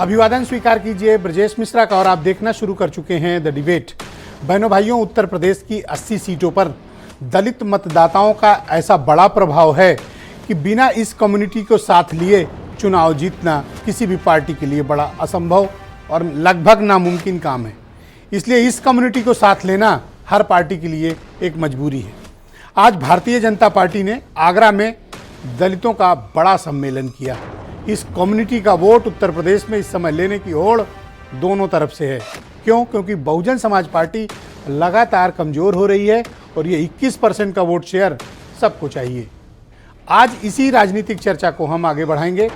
अभिवादन स्वीकार कीजिए ब्रजेश मिश्रा का और आप देखना शुरू कर चुके हैं द डिबेट। बहनों भाइयों, उत्तर प्रदेश की 80 सीटों पर दलित मतदाताओं का ऐसा बड़ा प्रभाव है कि बिना इस कम्युनिटी को साथ लिए चुनाव जीतना किसी भी पार्टी के लिए बड़ा असंभव और लगभग नामुमकिन काम है। इसलिए इस कम्युनिटी को साथ लेना हर पार्टी के लिए एक मजबूरी है। आज भारतीय जनता पार्टी ने आगरा में दलितों का बड़ा सम्मेलन किया। इस कम्युनिटी का वोट उत्तर प्रदेश में इस समय लेने की होड़ दोनों तरफ से है। क्यों? क्योंकि बहुजन समाज पार्टी लगातार कमजोर हो रही है और ये 21% का वोट शेयर सबको चाहिए। आज इसी राजनीतिक चर्चा को हम आगे बढ़ाएंगे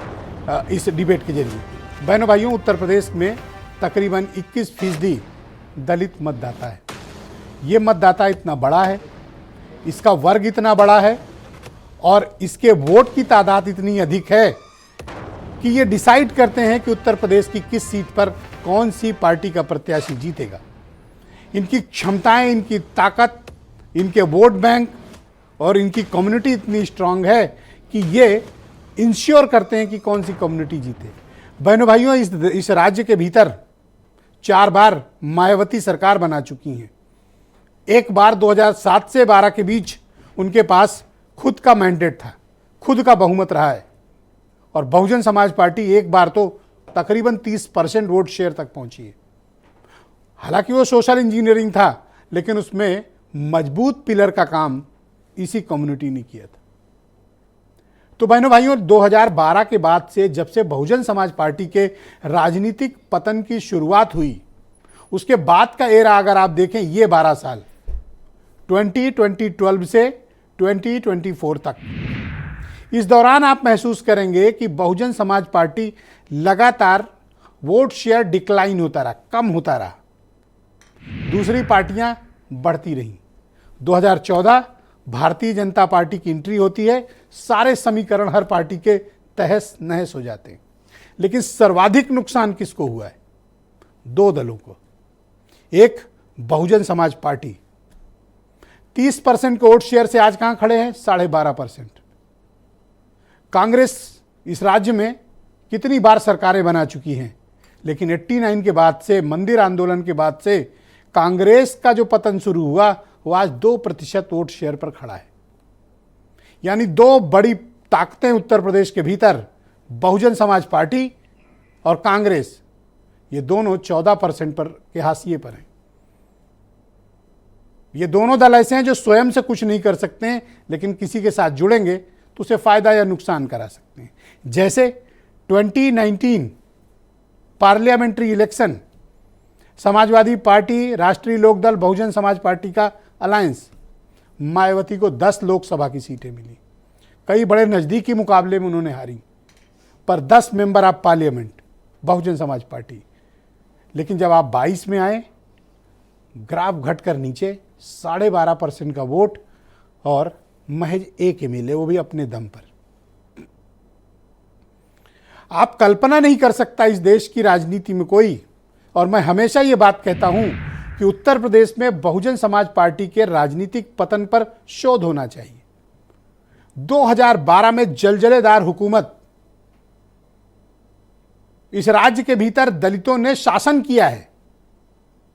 इस डिबेट के जरिए। बहनों भाइयों, उत्तर प्रदेश में तकरीबन 21% दलित मतदाता है। ये मतदाता इतना बड़ा है, इसका वर्ग इतना बड़ा है और इसके वोट की तादाद इतनी अधिक है कि ये डिसाइड करते हैं कि उत्तर प्रदेश की किस सीट पर कौन सी पार्टी का प्रत्याशी जीतेगा। इनकी क्षमताएं, इनकी ताकत, इनके वोट बैंक और इनकी कम्युनिटी इतनी स्ट्रांग है कि ये इंश्योर करते हैं कि कौन सी कम्युनिटी जीते। बहनों भाइयों, इस राज्य के भीतर 4 बार मायावती सरकार बना चुकी हैं। एक बार 2007 से 12 के बीच उनके पास खुद का मैंडेट था, खुद का बहुमत रहा है और बहुजन समाज पार्टी एक बार तो तकरीबन 30% वोट शेयर तक पहुंची है। हालांकि वो सोशल इंजीनियरिंग था, लेकिन उसमें मजबूत पिलर का काम इसी कम्युनिटी ने किया था। तो बहनों भाइयों, 2012 के बाद से जब से बहुजन समाज पार्टी के राजनीतिक पतन की शुरुआत हुई, उसके बाद का एरा अगर आप देखें, ये 12 साल 2012 से 2024 तक, इस दौरान आप महसूस करेंगे कि बहुजन समाज पार्टी लगातार वोट शेयर डिक्लाइन होता रहा, कम होता रहा। दूसरी पार्टियां बढ़ती रहीं। 2014 भारतीय जनता पार्टी की एंट्री होती है, सारे समीकरण हर पार्टी के तहस नहस हो जाते हैं। लेकिन सर्वाधिक नुकसान किसको हुआ है? 2 दलों को। एक, बहुजन समाज पार्टी 30% के वोट शेयर से आज कहां खड़े हैं? 12.5%। कांग्रेस इस राज्य में कितनी बार सरकारें बना चुकी हैं, लेकिन 89 के बाद से, मंदिर आंदोलन के बाद से कांग्रेस का जो पतन शुरू हुआ वो आज 2% वोट शेयर पर खड़ा है। यानी 2 बड़ी ताकतें उत्तर प्रदेश के भीतर, बहुजन समाज पार्टी और कांग्रेस, ये दोनों 14% पर के हाशिए पर हैं। ये दोनों दल ऐसे हैं जो स्वयं से कुछ नहीं कर सकते हैं, लेकिन किसी के साथ जुड़ेंगे तो उसे फायदा या नुकसान करा सकते हैं। जैसे 2019 पार्लियामेंट्री इलेक्शन, समाजवादी पार्टी, राष्ट्रीय लोकदल, बहुजन समाज पार्टी का अलायंस, मायावती को 10 लोकसभा की सीटें मिली। कई बड़े नज़दीकी मुकाबले में उन्होंने हारी, पर 10 member of parliament Bahujan Samaj party. लेकिन जब आप 22 में आए, ग्राफ घटकर नीचे 12.5% का वोट और महज 1 MLA, वो भी अपने दम पर। आप कल्पना नहीं कर सकता इस देश की राजनीति में कोई, और मैं हमेशा ये बात कहता हूं कि उत्तर प्रदेश में बहुजन समाज पार्टी के राजनीतिक पतन पर शोध होना चाहिए। 2012 में जलजलेदार हुकूमत, इस राज्य के भीतर दलितों ने शासन किया है।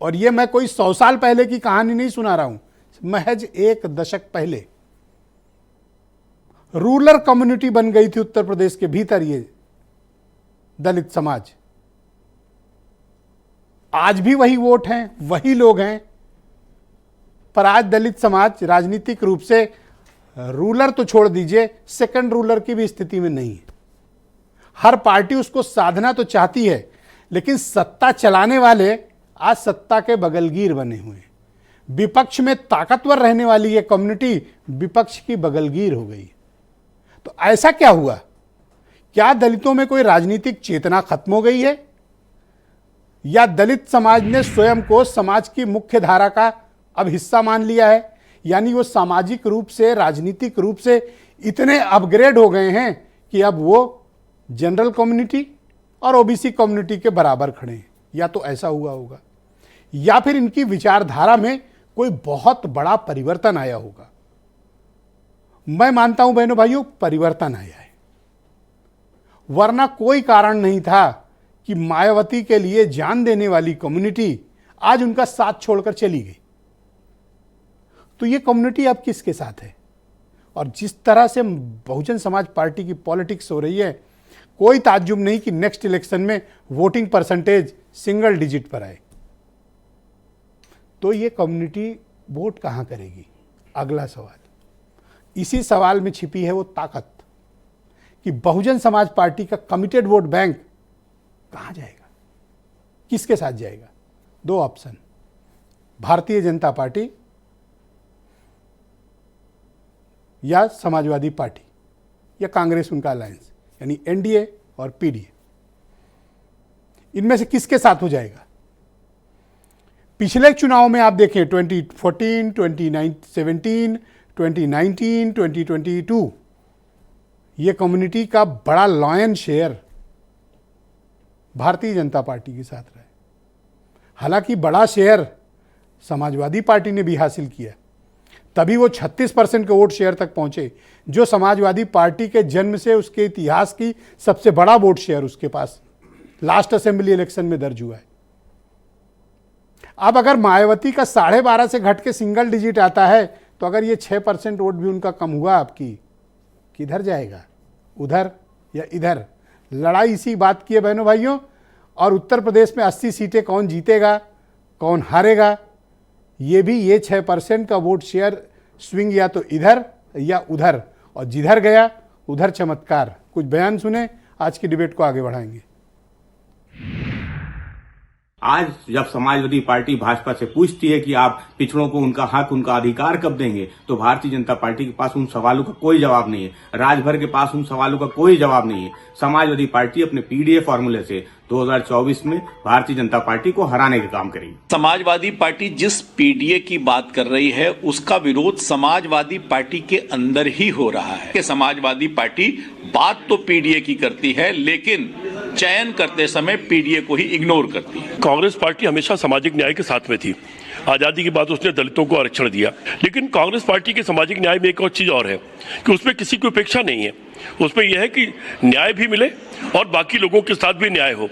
और ये मैं कोई 100 साल पहले की कहानी नहीं सुना रहा हूं, महज 1 दशक पहले रूरल कम्युनिटी बन गई थी उत्तर प्रदेश के भीतर ये दलित समाज। आज भी वही वोट हैं, वही लोग हैं, पर आज दलित समाज राजनीतिक रूप से रूलर तो छोड़ दीजिए, सेकंड रूलर की भी स्थिति में नहीं है। हर पार्टी उसको साधना तो चाहती है, लेकिन सत्ता चलाने वाले आज सत्ता के बगलगीर बने हुए हैं। विपक्ष में ताकतवर रहने वाली ये कम्युनिटी विपक्ष की बगलगीर हो गई। तो ऐसा क्या हुआ? क्या दलितों में कोई राजनीतिक चेतना खत्म हो गई है, या दलित समाज ने स्वयं को समाज की मुख्य धारा का अब हिस्सा मान लिया है? यानी वो सामाजिक रूप से, राजनीतिक रूप से इतने अपग्रेड हो गए हैं कि अब वो जनरल कम्युनिटी और ओबीसी कम्युनिटी के बराबर खड़े हैं। या तो ऐसा हुआ होगा, या फिर इनकी विचारधारा में कोई बहुत बड़ा परिवर्तन आया होगा। मैं मानता हूं बहनों भाइयों, परिवर्तन आया है, वरना कोई कारण नहीं था कि मायावती के लिए जान देने वाली कम्युनिटी आज उनका साथ छोड़कर चली गई। तो ये कम्युनिटी अब किसके साथ है? और जिस तरह से बहुजन समाज पार्टी की पॉलिटिक्स हो रही है, कोई ताज्जुब नहीं कि नेक्स्ट इलेक्शन में वोटिंग परसेंटेज सिंगल डिजिट पर आए। तो ये कम्युनिटी वोट कहां करेगी? अगला सवाल। इसी सवाल में छिपी है वो ताकत कि बहुजन समाज पार्टी का कमिटेड वोट बैंक कहां जाएगा, किसके साथ जाएगा? दो ऑप्शन, भारतीय जनता पार्टी या समाजवादी पार्टी या कांग्रेस, उनका अलायंस, यानी एनडीए और पीडीए। इनमें से किसके साथ हो जाएगा? पिछले चुनाव में आप देखें 2014, 2017, 2019, 2022, ये कम्युनिटी का बड़ा lion share Bharatiya Janata party के साथ रहा है। हालांकि बड़ा शेयर समाजवादी पार्टी ने भी हासिल किया, तभी वो 36% के वोट शेयर तक पहुंचे, जो समाजवादी पार्टी के जन्म से उसके इतिहास की सबसे बड़ा वोट शेयर उसके पास लास्ट असेंबली इलेक्शन में दर्ज हुआ है। अब अगर मायावती का 12.5 से घट के सिंगल डिजिट आता है, तो अगर ये 6% वोट भी उनका कम हुआ आपकी, किधर जाएगा? उधर या इधर? लड़ाई इसी बात की है बहनों भाइयों। और उत्तर प्रदेश में 80 सीटें कौन जीतेगा, कौन हारेगा, ये भी ये 6% का वोट शेयर स्विंग या तो इधर या उधर, और जिधर गया उधर चमत्कार। कुछ बयान सुने, आज की डिबेट को आगे बढ़ाएंगे। आज जब समाजवादी पार्टी भाजपा से पूछती है कि आप पिछड़ों को उनका हक, उनका अधिकार कब देंगे, तो भारतीय जनता पार्टी के पास उन सवालों का कोई जवाब नहीं है। राजभर के पास उन सवालों का कोई जवाब नहीं है। समाजवादी पार्टी अपने पीडीए फॉर्मूले से 2024 में भारतीय जनता पार्टी को हराने का काम करेगी। समाजवादी पार्टी जिस पीडीए की बात कर रही है, उसका विरोध समाजवादी पार्टी के अंदर ही हो रहा है कि समाजवादी पार्टी बात तो पीडीए की करती है, लेकिन चयन करते समय पीडीए को ही इग्नोर करती है। कांग्रेस पार्टी हमेशा सामाजिक न्याय के साथ में थी। आजादी के बाद उसने दलितों को आरक्षण दिया, लेकिन कांग्रेस पार्टी के सामाजिक न्याय में एक और चीज और है कि उसमें किसी की उपेक्षा नहीं है। उसमें यह है कि न्याय भी मिले और बाकी लोगों के साथ भी न्याय हो।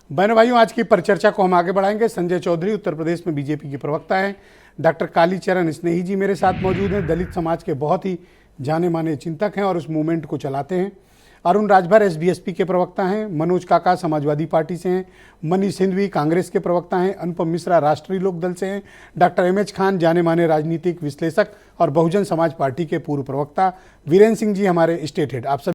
बहनों भाइयों, आज की परिचर्चा को हम आगे बढ़ाएंगे। संजय चौधरी उत्तर प्रदेश में बीजेपी के प्रवक्ता हैं। डॉक्टर कालीचरण स्नेही जी मेरे साथ मौजूद हैं, दलित समाज के बहुत ही जाने माने चिंतक हैं और उस मूवमेंट को चलाते हैं। अरुण राजभर एसबीएसपी के प्रवक्ता हैं। मनोज काका समाजवादी पार्टी से हैं। मनीष सिंधवी कांग्रेस के प्रवक्ता हैं। अनुपम मिश्रा राष्ट्रीय लोकदल से हैं। डॉक्टर एमएच खान जाने माने राजनीतिक विश्लेषक और बहुजन समाज पार्टी के पूर्व प्रवक्ता। वीरेंद्र सिंह जी हमारे स्टेट हेड। आप सब